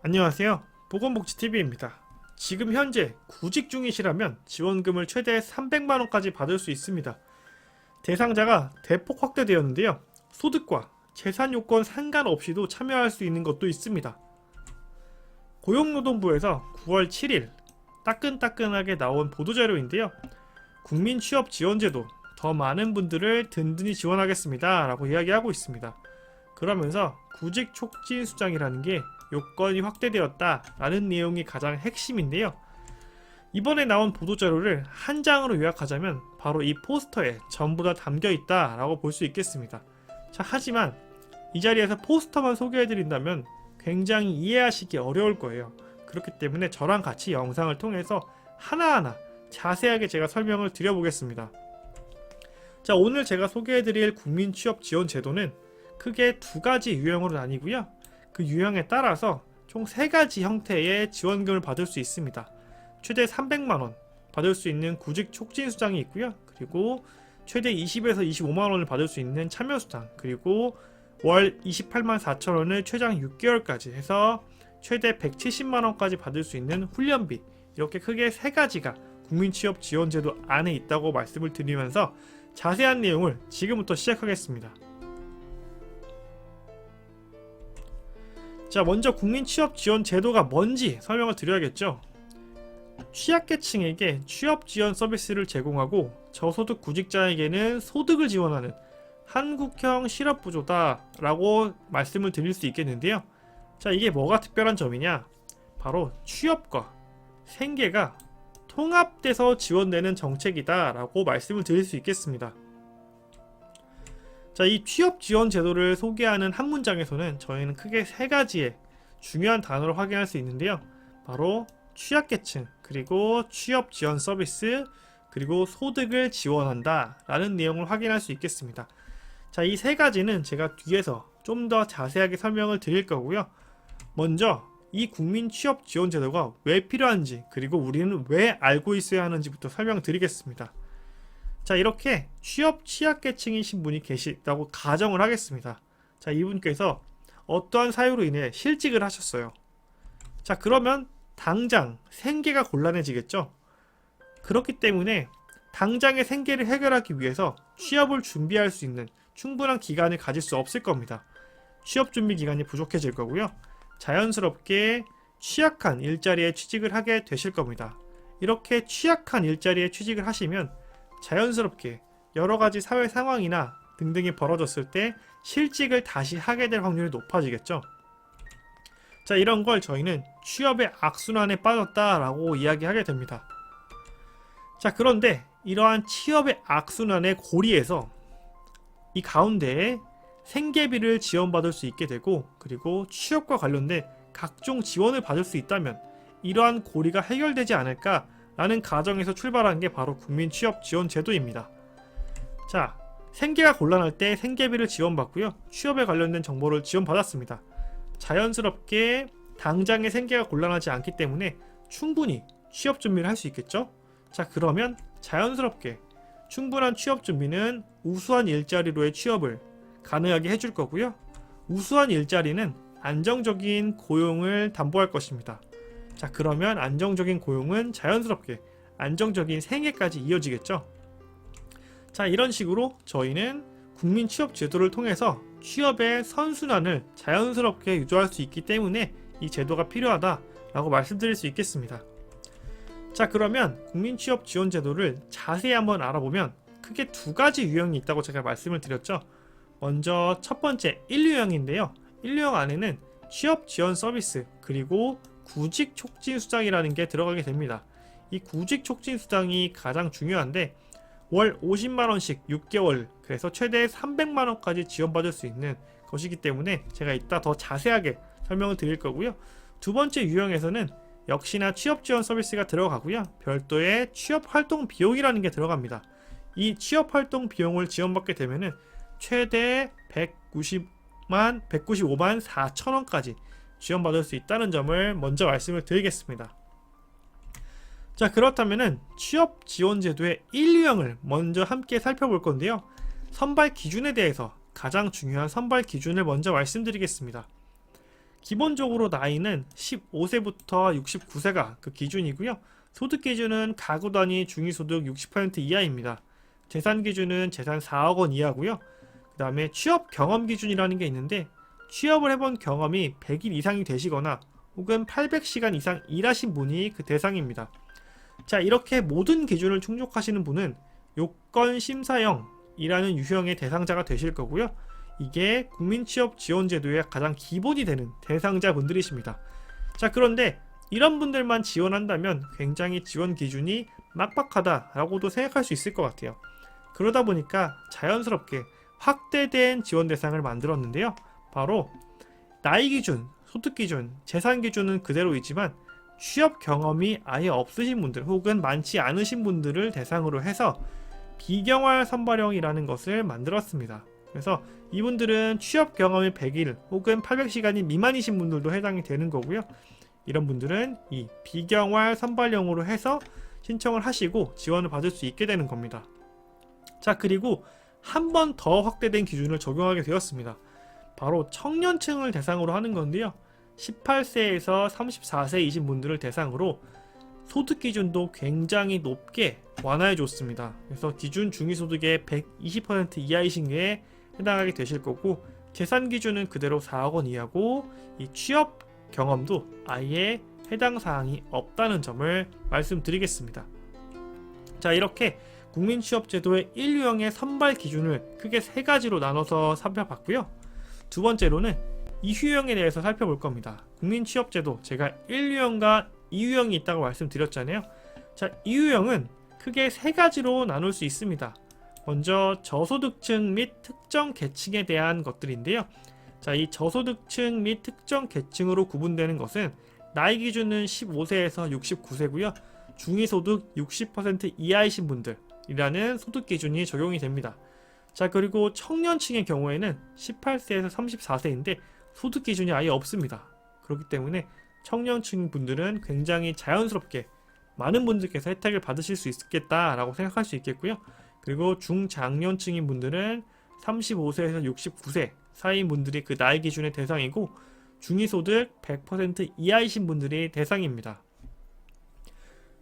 안녕하세요. 보건복지TV입니다. 지금 현재 구직 중이시라면 지원금을 최대 300만원까지 받을 수 있습니다. 대상자가 대폭 확대되었는데요. 소득과 재산 요건 상관없이도 참여할 수 있는 것도 있습니다. 고용노동부에서 9월 7일 따끈따끈하게 나온 보도자료인데요. 국민취업지원제도 더 많은 분들을 든든히 지원하겠습니다 라고 이야기하고 있습니다. 그러면서 구직 촉진 수당이라는 게 요건이 확대되었다 라는 내용이 가장 핵심인데요. 이번에 나온 보도자료를 한 장으로 요약하자면 바로 이 포스터에 전부 다 담겨있다 라고 볼 수 있겠습니다. 자, 하지만 이 자리에서 포스터만 소개해드린다면 굉장히 이해하시기 어려울 거예요. 그렇기 때문에 저랑 같이 영상을 통해서 하나하나 자세하게 제가 설명을 드려보겠습니다. 자, 오늘 제가 소개해드릴 국민취업지원제도는 크게 두 가지 유형으로 나뉘고요. 그 유형에 따라서 총 3가지 형태의 지원금을 받을 수 있습니다. 최대 300만원 받을 수 있는 구직 촉진 수당이 있고요. 그리고 최대 20에서 25만원을 받을 수 있는 참여 수당, 그리고 월 28만 4천원을 최장 6개월까지 해서 최대 170만원까지 받을 수 있는 훈련비, 이렇게 크게 3가지가 국민취업지원제도 안에 있다고 말씀을 드리면서 자세한 내용을 지금부터 시작하겠습니다. 자, 먼저 국민취업지원제도가 뭔지 설명을 드려야겠죠. 취약계층에게 취업지원 서비스를 제공하고 저소득 구직자에게는 소득을 지원하는 한국형 실업부조다 라고 말씀을 드릴 수 있겠는데요. 자, 이게 뭐가 특별한 점이냐, 바로 취업과 생계가 통합돼서 지원되는 정책이다 라고 말씀을 드릴 수 있겠습니다. 자, 이 취업지원제도를 소개하는 한 문장에서는 저희는 크게 3가지의 중요한 단어를 확인할 수 있는데요. 바로 취약계층, 그리고 취업지원 서비스, 그리고 소득을 지원한다 라는 내용을 확인할 수 있겠습니다. 자, 이 3가지는 제가 뒤에서 좀 더 자세하게 설명을 드릴 거고요. 먼저 이 국민취업지원제도가 왜 필요한지, 그리고 우리는 왜 알고 있어야 하는지부터 설명드리겠습니다. 자, 이렇게 취약계층이신 분이 계시다고 가정을 하겠습니다. 자, 이분께서 어떠한 사유로 인해 실직을 하셨어요. 자, 그러면 당장 생계가 곤란해지겠죠. 그렇기 때문에 당장의 생계를 해결하기 위해서 취업을 준비할 수 있는 충분한 기간을 가질 수 없을 겁니다. 취업 준비 기간이 부족해질 거고요. 자연스럽게 취약한 일자리에 취직을 하게 되실 겁니다. 이렇게 취약한 일자리에 취직을 하시면 자연스럽게 여러가지 사회 상황이나 등등이 벌어졌을 때 실직을 다시 하게 될 확률이 높아지겠죠. 자, 이런 걸 저희는 취업의 악순환에 빠졌다라고 이야기하게 됩니다. 자, 그런데 이러한 취업의 악순환의 고리에서 이 가운데에 생계비를 지원받을 수 있게 되고, 그리고 취업과 관련된 각종 지원을 받을 수 있다면 이러한 고리가 해결되지 않을까 라는 가정에서 출발한 게 바로 국민취업지원제도입니다. 자, 생계가 곤란할 때 생계비를 지원받고요. 취업에 관련된 정보를 지원받았습니다. 자연스럽게 당장의 생계가 곤란하지 않기 때문에 충분히 취업 준비를 할 수 있겠죠. 자, 그러면 자연스럽게 충분한 취업 준비는 우수한 일자리로의 취업을 가능하게 해줄 거고요. 우수한 일자리는 안정적인 고용을 담보할 것입니다. 자, 그러면 안정적인 고용은 자연스럽게 안정적인 생계까지 이어지겠죠. 자, 이런 식으로 저희는 국민취업제도를 통해서 취업의 선순환을 자연스럽게 유도할 수 있기 때문에 이 제도가 필요하다라고 말씀드릴 수 있겠습니다. 자, 그러면 국민취업지원제도를 자세히 한번 알아보면 크게 2가지 유형이 있다고 제가 말씀을 드렸죠. 먼저 첫 번째 1유형인데요. 1유형 안에는 취업지원 서비스, 그리고 구직 촉진 수당이라는 게 들어가게 됩니다. 이 구직 촉진 수당이 가장 중요한데 월 50만원씩 6개월, 그래서 최대 300만원까지 지원받을 수 있는 것이기 때문에 제가 이따 더 자세하게 설명을 드릴 거고요. 두 번째 유형에서는 역시나 취업지원 서비스가 들어가고요. 별도의 취업활동 비용이라는 게 들어갑니다. 이 취업활동 비용을 지원받게 되면은 최대 195만 4천원까지 지원받을 수 있다는 점을 먼저 말씀을 드리겠습니다. 자, 그렇다면은 취업지원제도의 1유형을 먼저 함께 살펴볼 건데요. 선발 기준에 대해서 가장 중요한 선발 기준을 먼저 말씀드리겠습니다. 기본적으로 나이는 15세부터 69세가 그 기준이고요. 소득 기준은 가구 단위 중위소득 60% 이하입니다. 재산 기준은 재산 4억 원 이하고요. 그 다음에 취업 경험 기준이라는 게 있는데, 취업을 해본 경험이 100일 이상이 되시거나 혹은 800시간 이상 일하신 분이 그 대상입니다. 자, 이렇게 모든 기준을 충족하시는 분은 요건심사형이라는 유형의 대상자가 되실 거고요. 이게 국민취업지원제도의 가장 기본이 되는 대상자분들이십니다. 자, 그런데 이런 분들만 지원한다면 굉장히 지원 기준이 막박하다라고도 생각할 수 있을 것 같아요. 그러다 보니까 자연스럽게 확대된 지원 대상을 만들었는데요. 바로 나이 기준, 소득 기준, 재산 기준은 그대로이지만 취업 경험이 아예 없으신 분들 혹은 많지 않으신 분들을 대상으로 해서 비경활 선발형이라는 것을 만들었습니다. 그래서 이분들은 취업 경험이 100일 혹은 800시간이 미만이신 분들도 해당이 되는 거고요. 이런 분들은 이 비경활 선발형으로 해서 신청을 하시고 지원을 받을 수 있게 되는 겁니다. 자, 그리고 한 번 더 확대된 기준을 적용하게 되었습니다. 바로 청년층을 대상으로 하는 건데요. 18세에서 34세이신 분들을 대상으로 소득 기준도 굉장히 높게 완화해 줬습니다. 그래서 기준 중위소득의 120% 이하이신 게 해당하게 되실 거고, 재산 기준은 그대로 4억 원 이하고, 이 취업 경험도 아예 해당 사항이 없다는 점을 말씀드리겠습니다. 자, 이렇게 국민취업제도의 1유형의 선발 기준을 크게 3가지로 나눠서 살펴봤고요. 두 번째로는 2유형에 대해서 살펴볼 겁니다. 국민취업제도, 제가 1유형과 2유형이 있다고 말씀드렸잖아요. 자, 2유형은 크게 3가지로 나눌 수 있습니다. 먼저 저소득층 및 특정 계층에 대한 것들인데요. 자, 이 저소득층 및 특정 계층으로 구분되는 것은 나이 기준은 15세에서 69세고요. 중위소득 60% 이하이신 분들이라는 소득 기준이 적용이 됩니다. 자, 그리고 청년층의 경우에는 18세에서 34세인데 소득 기준이 아예 없습니다. 그렇기 때문에 청년층 분들은 굉장히 자연스럽게 많은 분들께서 혜택을 받으실 수 있겠다라고 생각할 수 있겠고요. 그리고 중장년층인 분들은 35세에서 69세 사이인 분들이 그 나이 기준의 대상이고, 중위소득 100% 이하이신 분들이 대상입니다.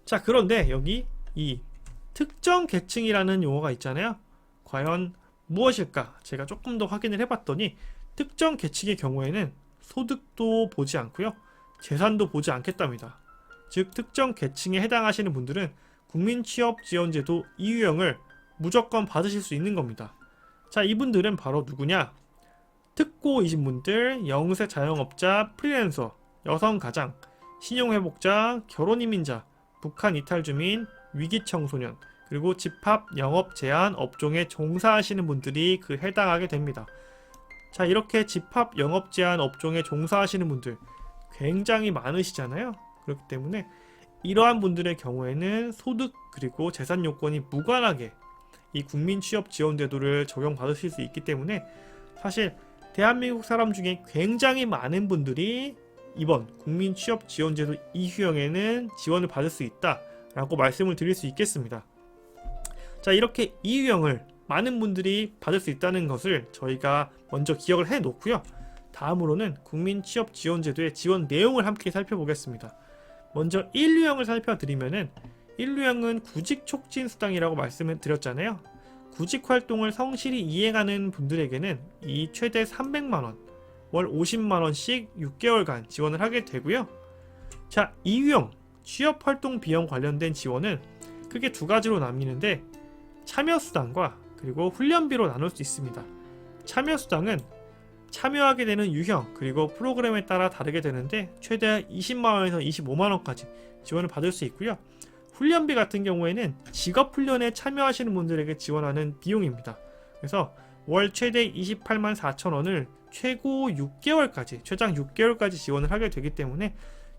자, 그런데 여기 이 특정 계층이라는 용어가 있잖아요. 과연 무엇일까? 제가 조금 더 확인을 해봤더니 특정 계층의 경우에는 소득도 보지 않고요, 재산도 보지 않겠답니다. 즉, 특정 계층에 해당하시는 분들은 국민취업지원제도 2유형을 무조건 받으실 수 있는 겁니다. 자, 이분들은 바로 누구냐? 특고이신 분들, 영세 자영업자, 프리랜서, 여성 가장, 신용회복자, 결혼이민자, 북한 이탈 주민, 위기 청소년, 그리고 집합 영업 제한 업종에 종사하시는 분들이 그 해당하게 됩니다. 자, 이렇게 집합 영업 제한 업종에 종사하시는 분들 굉장히 많으시잖아요. 그렇기 때문에 이러한 분들의 경우에는 소득 그리고 재산 요건이 무관하게 이 국민취업지원제도를 적용받으실 수 있기 때문에 사실 대한민국 사람 중에 굉장히 많은 분들이 이번 국민취업지원제도 2유형에는 지원을 받을 수 있다라고 말씀을 드릴 수 있겠습니다. 자, 이렇게 2유형을 많은 분들이 받을 수 있다는 것을 저희가 먼저 기억을 해 놓고요. 다음으로는 국민취업지원제도의 지원 내용을 함께 살펴보겠습니다. 먼저 1유형을 살펴드리면은 1유형은 구직촉진수당이라고 말씀을 드렸잖아요. 구직활동을 성실히 이행하는 분들에게는 이 최대 300만원, 월 50만원씩 6개월간 지원을 하게 되고요. 자, 2유형 취업활동 비용 관련된 지원은 크게 2가지로 나뉘는데, 참여수당과 그리고 훈련비로 나눌 수 있습니다. 참여수당은 참여하게 되는 유형 그리고 프로그램에 따라 다르게 되는데 최대 20만원에서 25만원까지 지원을 받을 수 있고요. 훈련비 같은 경우에는 직업훈련에 참여하시는 분들에게 지원하는 비용입니다. 그래서 월 최대 28만 4천원을 최고 6개월까지, 최장 6개월까지 지원을 하게 되기 때문에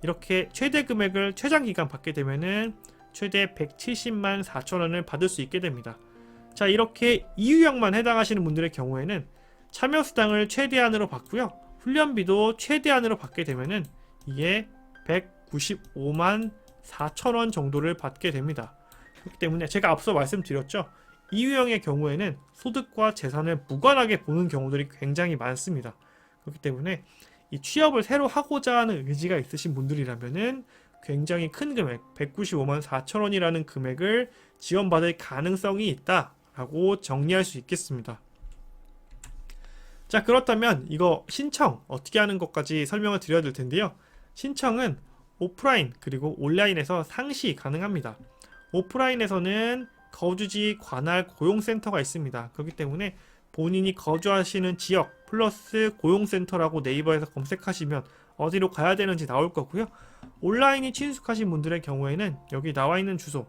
이렇게 최대 금액을 최장기간 받게 되면은 최대 170만 4천원을 받을 수 있게 됩니다. 자, 이렇게 2유형만 해당하시는 분들의 경우에는 참여수당을 최대한으로 받고요. 훈련비도 최대한으로 받게 되면은 이게 195만 4천원 정도를 받게 됩니다. 그렇기 때문에 제가 앞서 말씀드렸죠. 2유형의 경우에는 소득과 재산을 무관하게 보는 경우들이 굉장히 많습니다. 그렇기 때문에 이 취업을 새로 하고자 하는 의지가 있으신 분들이라면은 굉장히 큰 금액 195만 4천 원이라는 금액을 지원받을 가능성이 있다라고 정리할 수 있겠습니다. 자, 그렇다면 이거 신청 어떻게 하는 것까지 설명을 드려야 될 텐데요. 신청은 오프라인 그리고 온라인에서 상시 가능합니다. 오프라인에서는 거주지 관할 고용센터가 있습니다. 그렇기 때문에 본인이 거주하시는 지역 플러스 고용센터라고 네이버에서 검색하시면 어디로 가야 되는지 나올 거고요. 온라인이 친숙하신 분들의 경우에는 여기 나와 있는 주소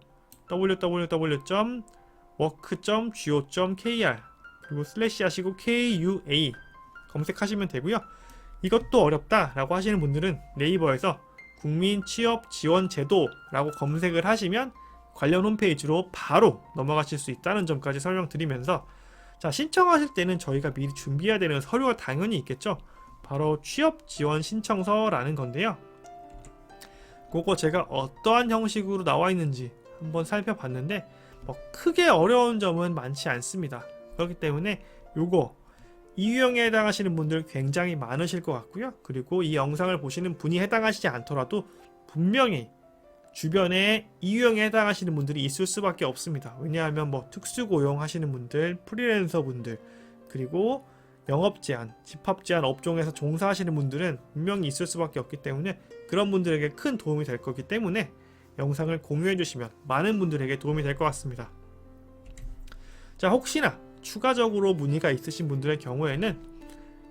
www.work.go.kr 그리고 슬래시 하시고 KUA 검색하시면 되고요. 이것도 어렵다 라고 하시는 분들은 네이버에서 국민취업지원제도라고 검색을 하시면 관련 홈페이지로 바로 넘어가실 수 있다는 점까지 설명드리면서, 자, 신청하실 때는 저희가 미리 준비해야 되는 서류가 당연히 있겠죠. 바로 취업지원 신청서라는 건데요. 그거 제가 어떠한 형식으로 나와 있는지 한번 살펴봤는데 크게 어려운 점은 많지 않습니다. 그렇기 때문에 요거 이 유형에 해당하시는 분들 굉장히 많으실 것 같고요. 그리고 이 영상을 보시는 분이 해당하시지 않더라도 분명히 주변에 이 유형에 해당하시는 분들이 있을 수밖에 없습니다. 왜냐하면 특수고용 하시는 분들, 프리랜서 분들, 그리고 영업제한, 집합제한 업종에서 종사하시는 분들은 분명히 있을 수밖에 없기 때문에 그런 분들에게 큰 도움이 될 거기 때문에 영상을 공유해 주시면 많은 분들에게 도움이 될 것 같습니다. 자, 혹시나 추가적으로 문의가 있으신 분들의 경우에는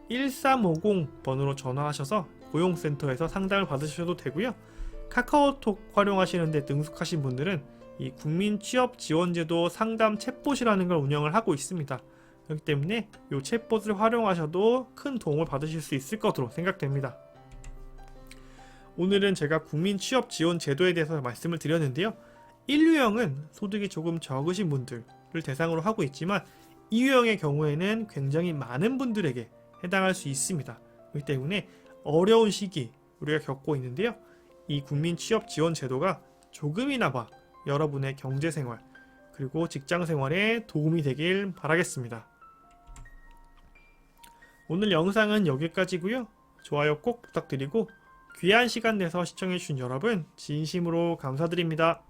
1350 번으로 전화하셔서 고용센터에서 상담을 받으셔도 되고요. 카카오톡 활용하시는데 능숙하신 분들은 이 국민취업지원제도 상담 챗봇이라는 걸 운영을 하고 있습니다. 그렇기 때문에 이 챗봇을 활용하셔도 큰 도움을 받으실 수 있을 것으로 생각됩니다. 오늘은 제가 국민취업지원제도에 대해서 말씀을 드렸는데요. 1유형은 소득이 조금 적으신 분들을 대상으로 하고 있지만 2유형의 경우에는 굉장히 많은 분들에게 해당할 수 있습니다. 그렇기 때문에 어려운 시기 우리가 겪고 있는데요. 이 국민취업지원제도가 조금이나마 여러분의 경제생활 그리고 직장생활에 도움이 되길 바라겠습니다. 오늘 영상은 여기까지고요. 좋아요 꼭 부탁드리고 귀한 시간 내서 시청해주신 여러분 진심으로 감사드립니다.